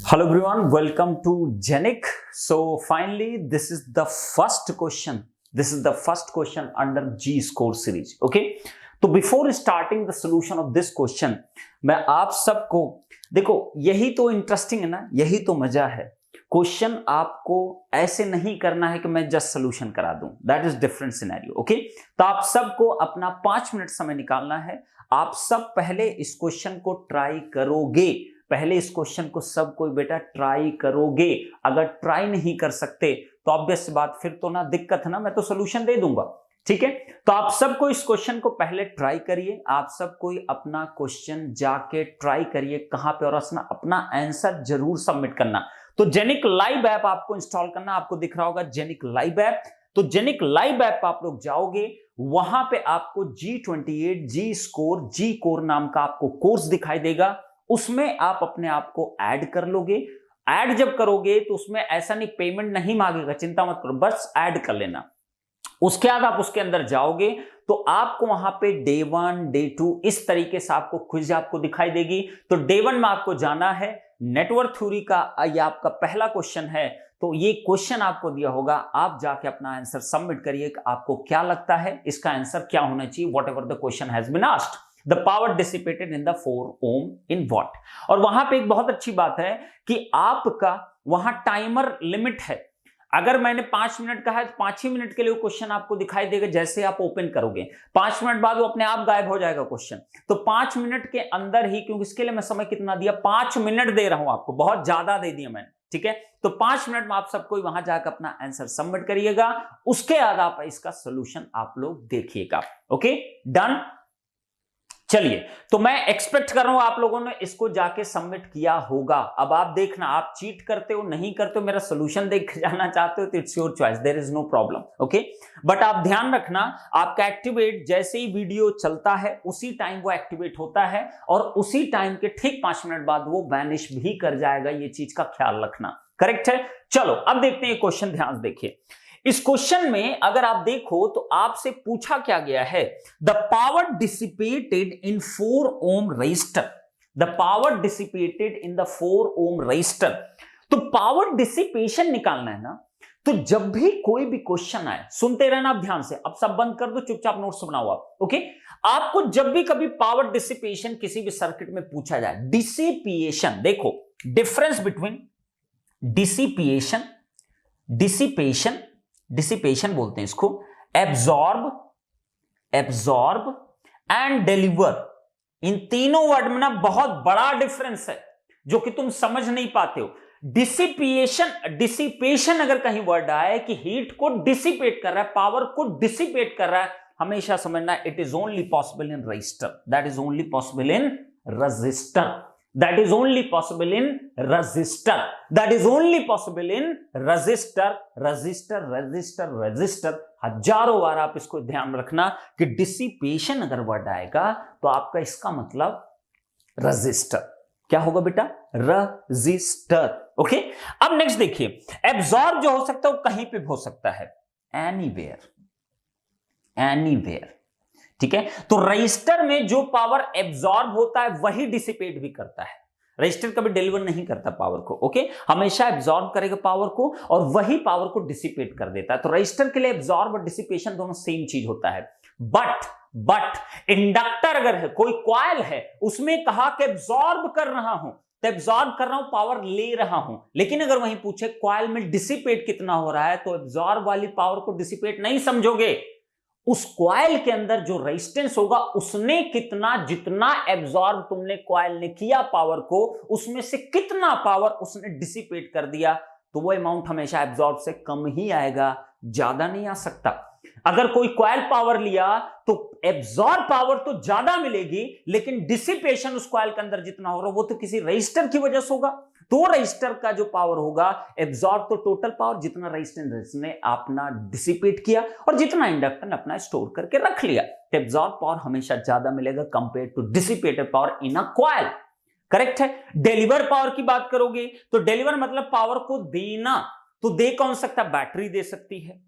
Hello everyone, welcome to Genic. So finally, this is the first question. This is the first question under G score series. Okay. तो before starting the solution of this question, मैं आप सबको देखो, यही तो interesting है ना, यही तो मजा है. क्वेश्चन आपको ऐसे नहीं करना है कि मैं जस्ट सोल्यूशन करा दूं. That is different scenario. Okay, तो आप सबको अपना 5 मिनट समय निकालना है. आप सब पहले इस क्वेश्चन को ट्राई करोगे. पहले इस क्वेश्चन को सब कोई बेटा ट्राई करोगे. अगर ट्राई नहीं कर सकते तो ऑब्वियस बात, फिर तो ना दिक्कत है ना, मैं तो सोल्यूशन दे दूंगा. ठीक है, तो आप सबको इस क्वेश्चन को पहले ट्राई करिए. आप सब कोई अपना क्वेश्चन जाके ट्राई करिए कहां पे, और अपना आंसर जरूर सबमिट करना. तो जेनिक लाइव ऐप आपको इंस्टॉल करना. आपको दिख रहा होगा जेनिक लाइव ऐप. तो जेनिक लाइव ऐप आप लोग जाओगे, वहां पे आपको G28 जी स्कोर जी कोर नाम का आपको कोर्स दिखाई देगा. उसमें आप अपने आप को ऐड कर लोगे. ऐड जब करोगे तो उसमें ऐसा नहीं पेमेंट नहीं मांगेगा, चिंता मत करो, बस ऐड कर लेना. उसके बाद आप उसके अंदर जाओगे तो आपको वहां पे डे 1 डे 2 इस तरीके से आपको क्विज आपको दिखाई देगी. तो डे 1 में आपको जाना है नेटवर्क थ्योरी का. ये आपका पहला क्वेश्चन है. तो ये क्वेश्चन आपको दिया होगा, आप जाके अपना आंसर सबमिट करिए. आपको क्या लगता है इसका आंसर क्या होना चाहिए, whatever the question has been asked. The power dissipated in the 4 ohm in watt. और वहां पे एक बहुत अच्छी बात है कि आपका वहां टाइमर लिमिट है. अगर मैंने 5 मिनट कहा है तो 5 ही मिनट के लिए वो क्वेश्चन आपको दिखाई देगा. जैसे आप ओपन करोगे 5 मिनट बाद वो अपने आप गायब हो जाएगा क्वेश्चन. तो 5 मिनट के अंदर ही, क्योंकि इसके लिए मैं समय कितना दिया, 5 मिनट दे रहा हूं आपको, बहुत ज्यादा दे दिया मैंने. ठीक है, तो 5 मिनट में आप सबको वहां जाकर अपना आंसर सबमिट करिएगा. उसके बाद आप इसका सोल्यूशन आप लोग देखिएगा. Okay, done. चलिए, तो मैं एक्सपेक्ट कर रहा हूं आप लोगों ने इसको जाके सबमिट किया होगा. अब आप देखना, आप चीट करते हो नहीं करते हो, मेरा सोल्यूशन देख जाना चाहते हो तो it's your choice, there is no problem. Okay, but आप ध्यान रखना, आपका एक्टिवेट जैसे ही वीडियो चलता है उसी टाइम वो एक्टिवेट होता है, और उसी टाइम के ठीक 5 मिनट बाद वो वैनिश भी कर जाएगा. ये चीज का ख्याल रखना. करेक्ट है. चलो अब देखते हैं क्वेश्चन, ध्यान से देखिए. इस क्वेश्चन में अगर आप देखो तो आपसे पूछा क्या गया है, the power dissipated in 4 ohm resistor. The power dissipated in the 4 ohm resistor. तो पावर डिसिपेशन निकालना है ना. तो जब भी कोई भी क्वेश्चन आए, सुनते रहना आप ध्यान से. अब सब बंद कर दो, चुपचाप नोट्स बनाओ आप. ओके, आपको जब भी कभी पावर डिसिपेशन किसी भी सर्किट में पूछा जाए, डिसिपेशन, देखो difference between dissipation, dissipation, dissipation बोलते हैं इसको, एब्जॉर्ब, एब्जॉर्ब एंड डिलीवर. इन तीनों वर्ड में ना बहुत बड़ा डिफरेंस है जो कि तुम समझ नहीं पाते हो. डिसिपेशन, डिसिपेशन अगर कहीं वर्ड आए कि हीट को डिसिपेट कर रहा है, पावर को डिसिपेट कर रहा है, हमेशा समझना it is only possible in register. That is only possible in register. That is only possible in resistor. That is only possible in resistor. Resistor, resistor, resistor. हजारों बार आप इसको ध्यान रखना कि डिसिपेशन अगर वर्ड आएगा तो आपका इसका मतलब रजिस्टर. क्या होगा बेटा? रजिस्टर. ओके, अब नेक्स्ट देखिए, एब्जॉर्ब जो हो सकता है वो कहीं पे भी हो सकता है, एनीवेयर, एनीवेयर. ठीक है, तो रजिस्टर में जो पावर एब्जॉर्ब होता है वही डिसिपेट भी करता है. रजिस्टर कभी डिलीवर नहीं करता पावर को. ओके, हमेशा एब्जॉर्ब करेगा पावर को और वही पावर को डिसिपेट कर देता है. तो रजिस्टर के लिए एब्जॉर्ब और डिसिपेशन दोनों सेम चीज होता है. बट इंडक्टर अगर है, कोई कॉइल है, उसमें कहा कि एब्जॉर्ब कर रहा हूं, तो एब्जॉर्ब कर रहा हूं, पावर ले रहा हूं. लेकिन अगर वहीं पूछे कॉइल में डिसिपेट कितना हो रहा है, तो एब्जॉर्ब वाली पावर को डिसिपेट नहीं समझोगे. उस कॉइल के अंदर जो रेजिस्टेंस होगा उसने कितना, जितना एब्जॉर्ब तुमने कॉइल ने किया पावर को, उसमें से कितना पावर उसने डिसिपेट कर दिया, तो वो अमाउंट हमेशा एब्जॉर्ब से कम ही आएगा, ज्यादा नहीं आ सकता. अगर कोई कॉइल पावर लिया तो एब्जॉर्ब पावर तो ज्यादा मिलेगी, लेकिन डिसिपेशन उस कॉइल के अंदर जितना हो रहा है वो तो किसी रजिस्टर की वजह से होगा. तो रजिस्टर का जो पावर होगा, एब्जॉर्ब तो टोटल पावर जितना रेजिस्टेंस ने अपना डिसिपेट किया और जितना इंडक्टर ने अपना स्टोर करके रख लिया, तो एब्जॉर्ब पावर हमेशा ज्यादा मिलेगा compare to dissipated power in a coil. Correct है. डिलीवर पावर की बात करोगे तो डिलीवर मतलब पावर को देना. तो दे कौन सकता, बैटरी दे सकती है,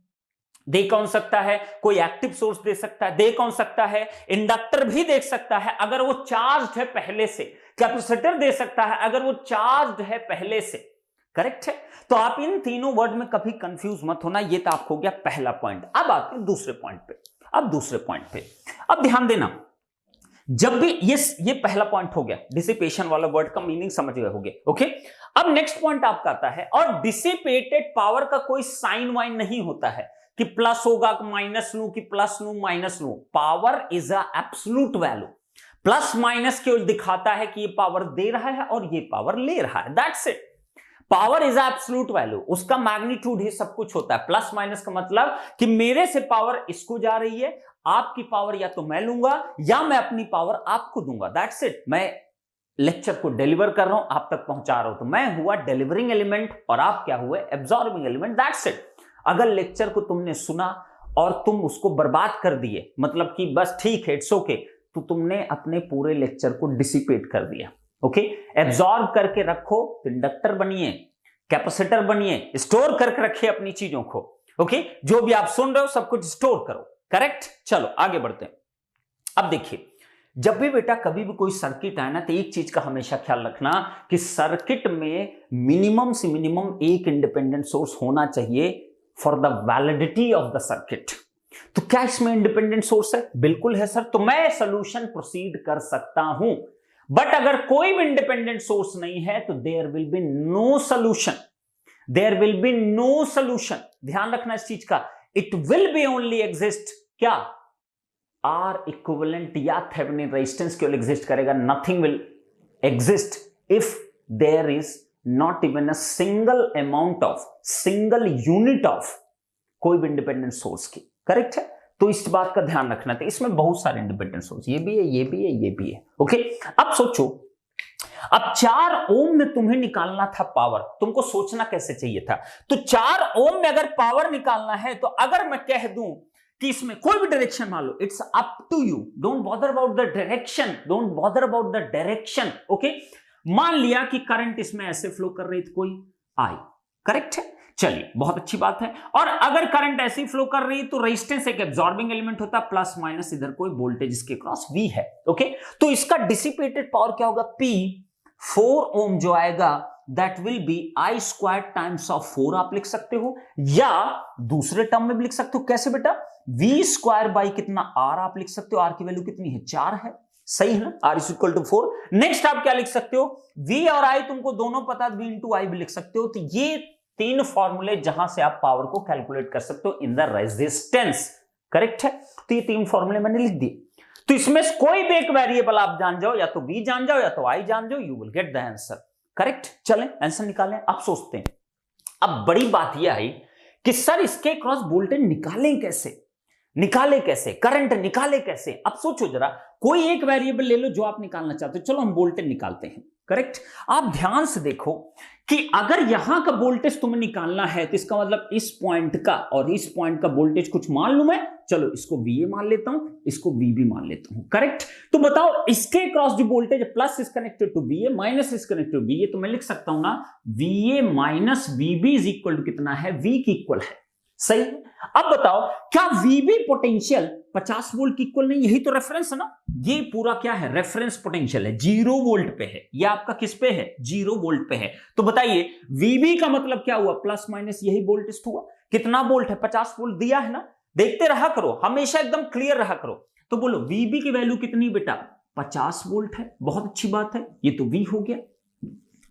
दे कौन सकता है, कोई एक्टिव सोर्स दे सकता है, दे कौन सकता है, इंडक्टर भी देख सकता है अगर वो चार्ज है पहले से. कैपेसिटर दे सकता है अगर वो चार्ज्ड है पहले से, करेक्ट है। तो आप इन तीनों वर्ड में कभी कंफ्यूज मत होना। ये तो आपको हो गया पहला पॉइंट। अब आते हैं दूसरे पॉइंट पे। अब ध्यान देना, जब भी ये पहला पॉइंट हो गया, डिसिपेशन वाला वर्ड का मीनिंग समझ गए होगे, ओके। अब नेक्स्ट पॉइंट आपका आता है, और डिसिपेटेड पावर का कोई साइन वाइन नहीं होता है कि प्लस होगा माइनस लू, कि प्लस लू माइनस लू। Power is a absolute value. Plus minus केवल दिखाता है कि ये पावर दे रहा है और ये पावर ले रहा है, that's it. Power is absolute value, उसका मैग्नीट्यूड ही सब कुछ होता है। प्लस माइनस का मतलब कि मेरे से पावर इसको जा रही है, आपकी पावर या तो मैं लूंगा या मैं अपनी पावर आपको दूंगा, दैट्स इट। मैं लेक्चर को डिलीवर कर रहा हूं, आप तक पहुंचा रहा हूं, तो मैं हुआ डिलीवरिंग एलिमेंट और आप क्या हुए, एब्जॉर्बिंग एलिमेंट, दैट्स इट। अगर लेक्चर को तुमने सुना और तुम उसको बर्बाद कर दिए, मतलब कि बस ठीक है इट्स ओके, तो तुमने अपने पूरे लेक्चर को डिसिपेट कर दिया, ओके। एब्जॉर्ब करके रखो, इंडक्टर बनिए, कैपेसिटर बनिए, स्टोर करके रखिए अपनी चीजों को, ओके। जो भी आप सुन रहे हो सब कुछ स्टोर करो, करेक्ट। चलो आगे बढ़ते हैं। अब देखिए, जब भी बेटा कभी भी कोई सर्किट आए ना, तो एक चीज का हमेशा ख्याल रखना कि सर्किट में मिनिमम से मिनिमम एक इंडिपेंडेंट सोर्स होना चाहिए for the validity of the circuit. तो क्या इसमें इंडिपेंडेंट सोर्स है? बिल्कुल है सर, तो मैं सोल्यूशन प्रोसीड कर सकता हूं। बट अगर कोई भी इंडिपेंडेंट सोर्स नहीं है तो there will be no solution, there will be no solution. ध्यान रखना इस चीज का। It will be only exist क्या, आर इक्विवेलेंट या थेवेनिन रेजिस्टेंस केवल एग्जिस्ट करेगा। Nothing will exist if there is not even a single amount of, single unit of कोई भी इंडिपेंडेंट सोर्स की, करेक्ट है। तो इस बात का ध्यान रखना था। इसमें बहुत सारे इंडिपेंडेंट सोर्स, ये भी है, ये भी है, ये भी है, ओके। अब सोचो, अब 4 ओम में तुम्हें निकालना था पावर, तुमको सोचना कैसे चाहिए था। तो 4 ओम में अगर पावर निकालना है, तो अगर मैं कह दूं कि इसमें कोई भी डायरेक्शन मान लो, it's up to you, don't bother about the direction, don't bother about the direction, okay. मान लिया कि करंट इसमें ऐसे फ्लो कर रही थी, कोई आई, करेक्ट है, चलिए बहुत अच्छी बात है। और अगर करंट ऐसी फ्लो कर रही है तो रेजिस्टेंस एक एब्जॉर्बिंग एलिमेंट होता है, प्लस माइनस इधर कोई वोल्टेज इसके क्रॉस V है, ओके। तो इसका डिसिपेटेड पावर क्या होगा, P 4 ओम जो आएगा that will be I square times of 4 आप लिख सकते हो, या दूसरे टर्म में भी लिख सकते हो। कैसे बेटा, V स्क्वायर बाई कितना R आप लिख सकते हो, R की वैल्यू कितनी है, 4 है, सही है ना, R is equal to 4। Next आप क्या लिख सकते हो, V और I तुमको दोनों पता, V इंटू I भी लिख सकते हो। तो ये 3 फॉर्मूले जहां से आप पावर को कैलकुलेट कर सकते हो इन द रेजिस्टेंस, करेक्ट है। तो ये 3 फॉर्मूले मैंने लिख दिए। तो इसमें कोई भी एक वेरिएबल आप जान जाओ, या तो V जान जाओ या तो I जान जाओ, you will get the answer, correct. चलें आंसर निकालें। अब सोचते हैं, अब बड़ी बात यह आई कि सर इसके क्रॉस वोल्टेज निकालें कैसे, निकाले कैसे, करंट निकाले कैसे। अब सोचो जरा, कोई एक वेरिएबल ले लो जो आप निकालना चाहते हो, चलो हम वोल्टेज निकालते हैं, करेक्ट। आप ध्यान से देखो कि अगर यहां का वोल्टेज तुम्हें निकालना है तो इसका मतलब इस पॉइंट का और इस पॉइंट का वोल्टेज कुछ मान लूं मैं, चलो इसको VA मान लेता हूं, इसको VB मान लेता हूं, करेक्ट। तो बताओ इसके क्रॉस जो voltage plus is connected to VA, minus is connected to VA, तो मैं लिख सकता हूं ना VA minus VB is equal to कितना है, V की इक्वल है, सही है। अब बताओ क्या VB पोटेंशियल 50 वोल्ट की इक्वल नहीं, यही तो रेफरेंस है ना। ये पूरा क्या है, रेफरेंस पोटेंशियल है, 0 वोल्ट पे है। ये आपका किस पे है, 0 वोल्ट पे है। तो बताइए VB का मतलब क्या हुआ, प्लस माइनस यही वोल्टेज हुआ। कितना वोल्ट है, 50 वोल्ट दिया है ना। देखते रहा करो, हमेशा एकदम क्लियर रहा करो। तो बोलो VB की वैल्यू कितनी बेटा, 50 वोल्ट है। बहुत अच्छी बात है, ये तो V हो गया,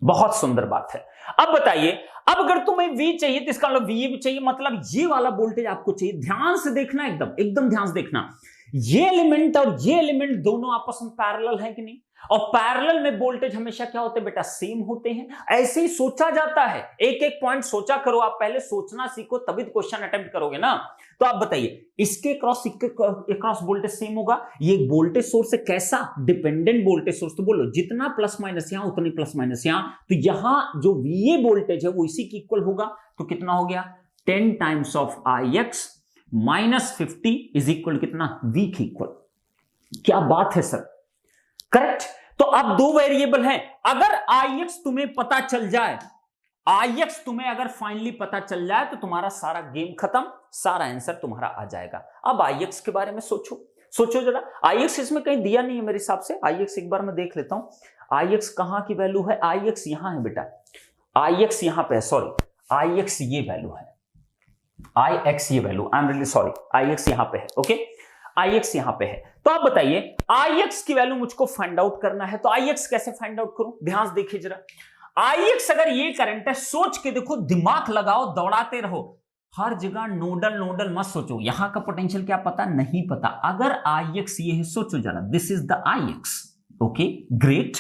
बहुत सुंदर बात है। अब बताइए, अब अगर तुम्हें V चाहिए तो इसका मतलब VA भी चाहिए, मतलब ये वाला वोल्टेज आपको चाहिए। ध्यान से देखना, एकदम एकदम ध्यान से देखना, ये एलिमेंट और ये एलिमेंट दोनों आपस में पैरेलल है कि नहीं। और पैरेलल में वोल्टेज हमेशा क्या होते हैं बेटा, सेम होते हैं। ऐसे ही सोचा जाता है, एक एक पॉइंट सोचा करो, आप पहले सोचना सीखो तभी तो क्वेश्चन अटेम्प्ट करोगे ना। तो आप बताइए इसके क्रॉस वोल्टेज सेम होगा। ये वोल्टेज सोर्स है, कैसा, डिपेंडेंट वोल्टेज सोर्स। तो बोलो जितना प्लस माइनस यहां उतनी प्लस माइनस यहां, तो यहां जो VA वोल्टेज है वो इसी की इक्वल होगा। तो कितना हो गया, 10 times of IX minus 50 is equal कितना, V की इक्वल। क्या बात है सर, करेक्ट। तो अब 2 वेरिएबल हैं, अगर IX तुम्हें पता चल जाए, IX तुम्हें अगर फाइनली पता चल जाए तो तुम्हारा सारा गेम खत्म, सारा आंसर तुम्हारा आ जाएगा। अब IX के बारे में सोचो, सोचो जरा, Ix इसमें कहीं दिया नहीं है मेरे हिसाब से। Ix एक बार मैं देख लेता हूं, Ix कहां की वैल्यू है? Ix यहां है बेटा, Ix यहां पे है, सॉरी, Ix ये वैल्यू है, Ix ये value, I am really sorry, Ix यहां पे है, ओके, Ix यहां पे है। तो आप बताइए Ix की वैल्यू मुझको फाइंड आउट करना है, तो Ix कैसे फाइंड आउट करूं? ध्यान से देखिए जरा, Ix अगर ये करंट है, सोच के देखो, दिमाग लगाओ, दौड़ाते रहो, हर जगह नोडल नोडल मत सोचो, यहां का पोटेंशियल क्या पता नहीं पता। अगर Ix ये है, सोचो जरा, this is the Ix, okay great.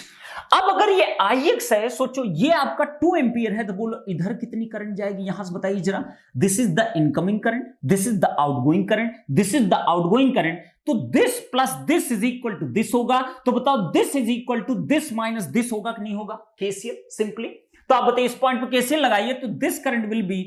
अब अगर ये Ix है, सोचो ये आपका 2 एम्पियर है, तो बोलो इधर कितनी करंट जाएगी, यहां से बताइए जरा। This is the incoming current, this is the outgoing current, this is the outgoing current, तो this plus this is equal to this होगा। तो बताओ this is equal to this minus this होगा कि नहीं होगा? KCL simply. तो आप बताइए इस पॉइंट पे केसीएल लगाइए, तो this current will be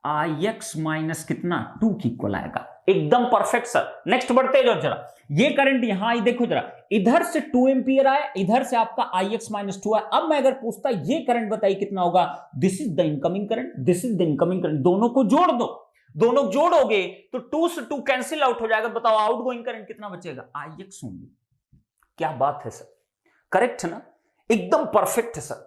Ix माइनस कितना 2 की इक्वल आएगा। एकदम परफेक्ट सर। नेक्स्ट बढ़ते जाओ जरा, ये करंट यहां आई, देखो जरा, इधर से 2 एम्पियर आया, इधर से आपका Ix माइनस 2 आया। अब मैं अगर पूछता ये करंट बताइए कितना होगा, this is the incoming current, this is the incoming current, दोनों को जोड़ दो, दोनों जोड़ोगे तो 2 से 2 कैंसिल आउट हो जाएगा। बताओ आउटगोइंग करंट कितना बचेगा? Ix only. क्या बात है सर, करेक्ट है ना? एकदम परफेक्ट है सर,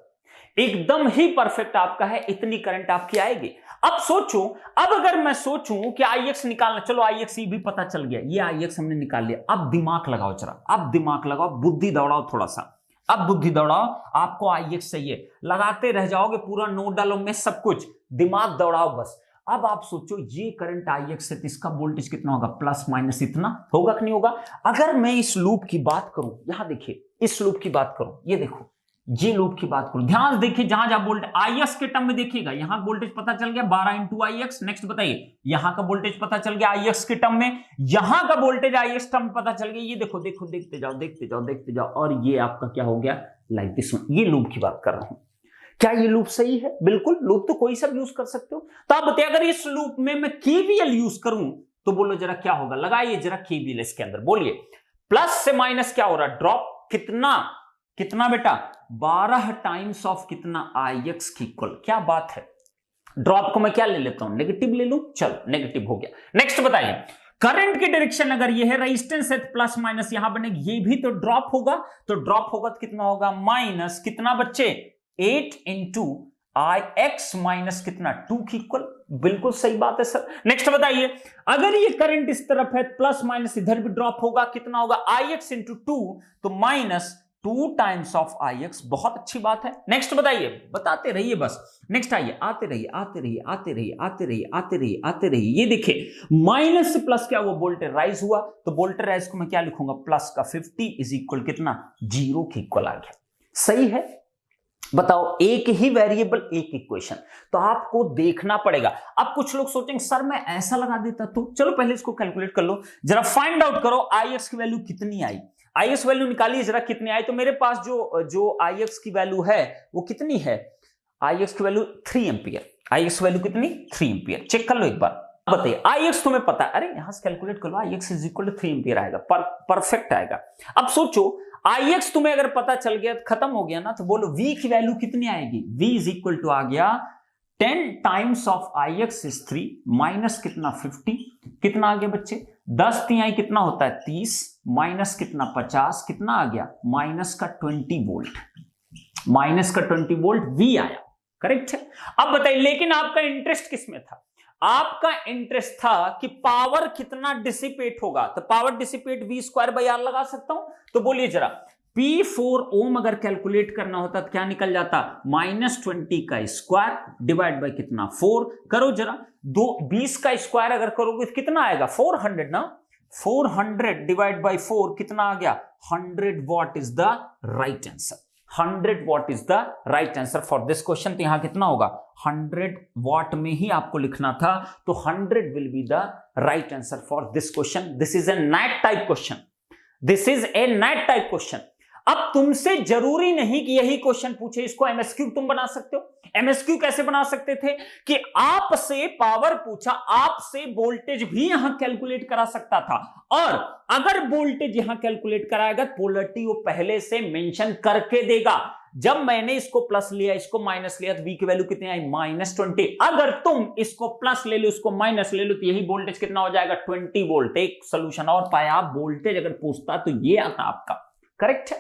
एकदम ही परफेक्ट आपका है, इतनी करंट आपकी आएगी। अब सोचो, अब अगर मैं सोचूं कि Ix निकालना, चलो Ix भी पता चल गया, ये Ix हमने निकाल लिया। अब दिमाग लगाओ जरा, अब दिमाग लगाओ, बुद्धि दौड़ाओ थोड़ा सा, अब बुद्धि दौड़ाओ, आपको Ix चाहिए, लगाते रह जाओगे, पूरा नोट डालो में सब कुछ, दिमाग दौड़ाओ बस। अब आप सोचो ये करंट Ix है, तो इसका वोल्टेज कितना होगा? प्लस माइनस इतना होगा कि नहीं होगा? अगर मैं इस लूप की बात करूं, यहां देखिए, इस लूप की बात करूं, ये देखो, ये लूप की बात करूं, ध्यान से देखिए, जहां जहां वोल्टेज Ix के टर्म में देखिएगा, यहां वोल्टेज पता चल गया 12 इंटू Ix। नेक्स्ट बताइए, यहां का वोल्टेज पता चल गया Ix के टर्म में, यहां का वोल्टेज Ix टर्म पता चल गया। ये देखो देखो, देखते जाओ देखते जाओ देखते जाओ, और ये आपका क्या हो गया? Like this. ये लूप की बात कर रहा हूं। क्या ये लूप सही है? बिल्कुल, लूप तो कोई सा यूज कर सकते हो। तो आप बताइए, अगर इस लूप में मैं KVL यूज करूं, तो बोलो जरा क्या होगा? लगाइए जरा KVL इसके अंदर, बोलिए। प्लस से माइनस क्या हो रहा है? ड्रॉप। कितना कितना बेटा? 12 टाइम्स ऑफ कितना? Ix की इक्वल। क्या बात है, ड्रॉप को मैं क्या ले लेता हूं? नेगेटिव ले लूं, चलो नेगेटिव हो गया। नेक्स्ट बताइए, करंट की डायरेक्शन अगर ये है, रेजिस्टेंस है, प्लस माइनस यहां बनेगी, ये भी तो ड्रॉप होगा, तो ड्रॉप होगा तो कितना होगा? माइनस कितना बच्चे? 8 इंटू Ix माइनस कितना? 2 की इक्वल। बिल्कुल सही बात है सर। नेक्स्ट बताइए, अगर ये करंट इस तरफ है, प्लस माइनस इधर भी ड्रॉप होगा, कितना होगा? Ix इंटू 2, तो माइनस 2 टाइम्स ऑफ Ix। बहुत अच्छी बात है। नेक्स्ट बताइए, बताते रहिए बस। नेक्स्ट आइए, आते रहिए आते रहिए आते रहिए आते रहिए आते रहिए आते रहिए। ये देखिए, माइनस से प्लस क्या हुआ? वोल्टेज राइज हुआ, तो वोल्टेज राइज को मैं क्या लिखूंगा? प्लस का 50 इज इक्वल कितना? 0 की इक्वल आ गया। सही है? बताओ, एक ही वेरिएबल एक इक्वेशन, तो आपको देखना पड़ेगा। अब कुछ लोग सोचेंगे सर मैं ऐसा लगा देता, तो चलो पहले इसको कैलकुलेट कर लो जरा, फाइंड आउट करो Ix की वैल्यू कितनी आई। Ix वैल्यू निकालिए जरा, कितनी आई। तो मेरे पास जो Ix की वैल्यू है वो कितनी है? Ix की वैल्यू 3 एम्पियर। Ix वैल्यू कितनी? 3 एम्पियर। चेक कर लो एक बार, बताइए। Ix तुम्हें पता है, अरे यहां से कैलकुलेट कर लो, Ix is equal to 3 ampere आएगा, परफेक्ट आएगा। अब सोचो, Ix तुम्हें अगर पता चल गया, खत्म हो गया ना, तो बोलो V की वैल्यू कितनी आएगी? V इज इक्वल टू आ गया 10 times of Ix is 3 minus कितना? 50। कितना आ गया बच्चे? 10 तिहाई कितना होता है? 30 माइनस कितना? 50। कितना आ गया? माइनस का 20 वोल्ट। माइनस का 20 वोल्ट V आया, करेक्ट है। अब बताइए, लेकिन आपका इंटरेस्ट किस में था? आपका इंटरेस्ट था कि पावर कितना डिसिपेट होगा, तो पावर डिसिपेट V²R लगा सकता हूं। तो बोलिए जरा, P4 ओम अगर कैलकुलेट करना होता तो क्या निकल जाता? -20 का स्क्वायर डिवाइड बाय कितना? 4। करो जरा, 20 का स्क्वायर अगर करोगे तो कितना आएगा? 400 ना। 400 डिवाइड बाय 4 कितना आ गया? 100 what is the right answer. 100 what is the right answer for this question. तो यहां कितना होगा? 100 वॉट में ही आपको लिखना था, तो 100 will be the right answer for this question. This is a net type question, this is a net type question. अब तुमसे जरूरी नहीं कि यही क्वेश्चन पूछे, इसको एमएसक्यू तुम बना सकते हो। एमएसक्यू कैसे बना सकते थे कि आपसे पावर पूछा, आपसे वोल्टेज भी यहां कैलकुलेट करा सकता था, और अगर वोल्टेज यहां कैलकुलेट कराएगा पोलैरिटी वो पहले से मेंशन करके देगा। जब मैंने इसको प्लस लिया, इसको माइनस लिया, तो V की वैल्यू कितनी आई? -20। अगर तुम इसको प्लस ले लो, इसको माइनस ले लो, तो यही वोल्टेज कितना हो जाएगा? 20 वोल्ट। एक सोल्यूशन और पाया। आप वोल्टेज अगर पूछता तो ये आता आपका। करेक्ट है,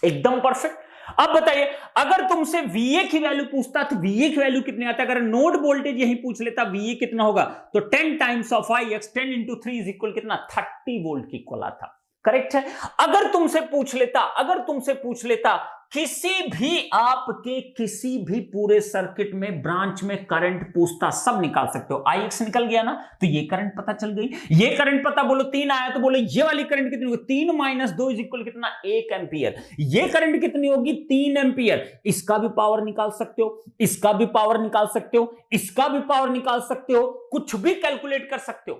एकदम परफेक्ट। अब बताइए, अगर तुमसे VA की वैल्यू पूछता तो VA की वैल्यू कितनी आता? अगर नोड वोल्टेज यही पूछ लेता VA कितना होगा, तो 10 times of IX, 10 into 3 is equal कितना? 30 वोल्ट की इक्वल आता। करेक्ट है। अगर तुमसे पूछ लेता किसी भी आपके किसी भी पूरे सर्किट में ब्रांच में करंट पूछता, सब निकाल सकते हो। IX निकल गया ना, तो ये करंट पता चल गई। ये करंट पता, बोलो 3 आया तो बोलो ये वाली करंट कितनी होगी? 3 माइनस 2 इज इक्वल कितना? 1 एम्पियर। ये करंट कितनी होगी? 3 एम्पियर। इसका भी पावर निकाल सकते हो, इसका भी पावर निकाल सकते हो, इसका भी पावर निकाल सकते हो, कुछ भी कैलकुलेट कर सकते हो।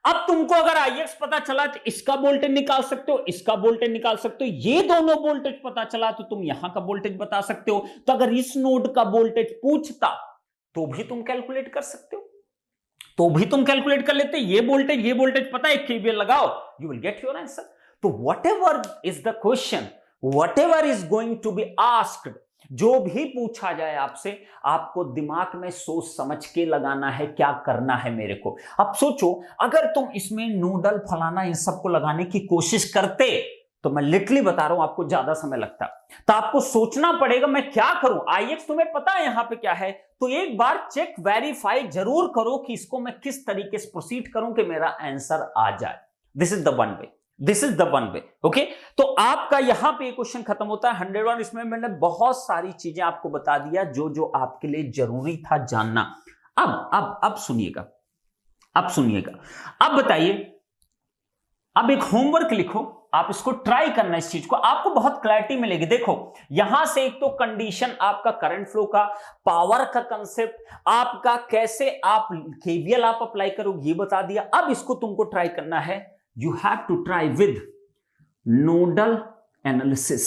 अब तुमको अगर IX पता चला तो इसका वोल्टेज निकाल सकते हो, इसका वोल्टेज निकाल सकते हो, ये दोनों वोल्टेज पता चला तो तुम यहां का वोल्टेज बता सकते हो। तो अगर इस नोड का वोल्टेज पूछता तो भी तुम कैलकुलेट कर सकते हो, तो भी तुम कैलकुलेट कर लेते। ये वोल्टेज पता है, KVL लगाओ, you will get your answer. तो whatever is the question, whatever is going to be asked, जो भी पूछा जाए आपसे, आपको दिमाग में सोच समझ के लगाना है, क्या करना है मेरे को। अब सोचो, अगर तुम इसमें नोडल फलाना इन सबको लगाने की कोशिश करते तो मैं लिटरली बता रहा हूं आपको ज्यादा समय लगता। तो आपको सोचना पड़ेगा मैं क्या करूं। IX तुम्हें पता है यहां पे क्या है, तो एक बार चेक वेरीफाई जरूर करो कि इसको मैं किस तरीके से प्रोसीड करूं कि मेरा आंसर आ जाए। This is the one way, this is the one way. Okay, तो आपका यहां पे क्वेश्चन खत्म होता है 101। इसमें मैंने बहुत सारी चीजें आपको बता दिया जो जो आपके लिए जरूरी था जानना। अब सुनिएगा, अब बताइए, अब एक होमवर्क लिखो, आप इसको ट्राई करना, इस चीज को आपको बहुत क्लैरिटी मिलेगी। देखो, यहां से एक तो कंडीशन आपका करंट फ्लो का, पावर का कंसेप्ट आपका, कैसे आप KVL आप अप्लाई करो ये बता दिया। अब इसको तुमको ट्राई करना है, you have to try with nodal analysis,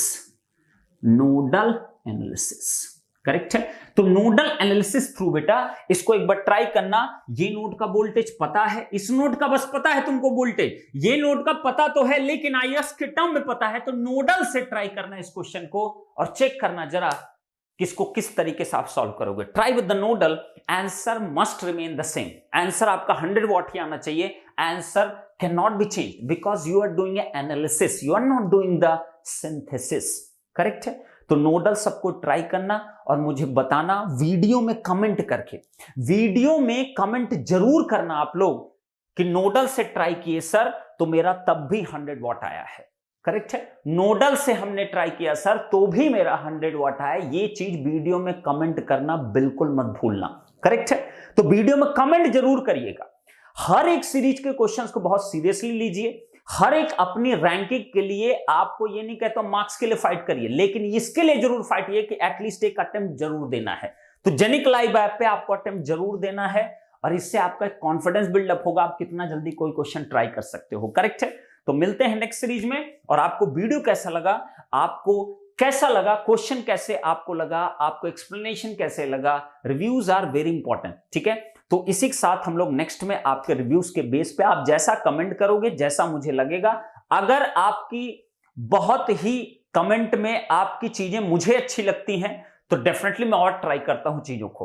correct है। तो नोडल एनालिसिस थ्रू बेटा इसको एक बार ट्राई करना। ये नोड का वोल्टेज पता है, इस नोड का बस पता है तुमको वोल्टेज, ये नोड का पता तो है लेकिन IX के टर्म में पता है। तो नोडल से ट्राई करना इस क्वेश्चन को और चेक करना जरा किसको किस तरीके से आप सॉल्व करोगे। Try with the nodal, answer must remain the same. Answer आपका 100 वॉट ही आना चाहिए। Answer can not be change because you are doing analysis, you are not doing the synthesis. Correct है। तो नोडल सबको ट्राई करना और मुझे बताना वीडियो में कमेंट करके, वीडियो में कमेंट जरूर करना आप लोग कि नोडल से ट्राई किए सर तो मेरा तब भी 100 वॉट आया है। करेक्ट है। नोडल से हमने ट्राई किया सर तो भी मेरा 100 वॉट आया। ये चीज वीडियो में कमेंट करना बिल्कुल मत भूलना। करेक्ट है। तो वीडियो में कमेंट जरूर करिएगा। हर एक सीरीज के क्वेश्चंस को बहुत सीरियसली लीजिए। हर एक अपनी रैंकिंग के लिए, आपको ये नहीं कहता मार्क्स के लिए फाइट करिए, लेकिन इसके लिए जरूर फाइट ये कि एटलीस्ट एक अटेम्प्ट जरूर देना है। तो जेनिक लाइव ऐप पे आपको अटेम्प्ट जरूर देना है और इससे आपका कॉन्फिडेंस बिल्डअप होगा। आप कितना जल्दी कोई क्वेश्चन ट्राई कर सकते हो। करेक्ट है। तो मिलते हैं नेक्स्ट सीरीज में। और आपको वीडियो कैसा लगा, आपको कैसा लगा, क्वेश्चन कैसे आपको लगा, आपको एक्सप्लेनेशन कैसे लगा, रिव्यूज आर वेरी इंपॉर्टेंट। ठीक है। तो इसी के साथ हम लोग नेक्स्ट में आपके रिव्यूज के बेस पे आप जैसा कमेंट करोगे, जैसा मुझे लगेगा, अगर आपकी बहुत ही कमेंट में आपकी चीजें मुझे अच्छी लगती हैं तो डेफिनेटली मैं और ट्राई करता हूं चीजों को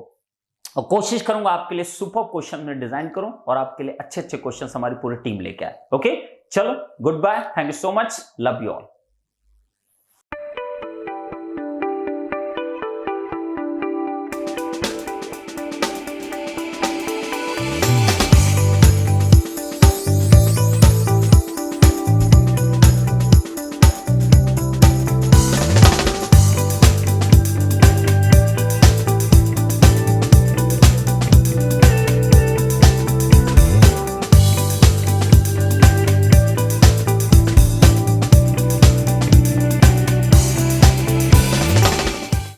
और कोशिश करूंगा आपके लिए सुपर क्वेश्चन में डिजाइन करूं और आपके लिए अच्छे अच्छे क्वेश्चन हमारी पूरी टीम लेके आए। ओके, चलो good bye, thank you so much, love you all.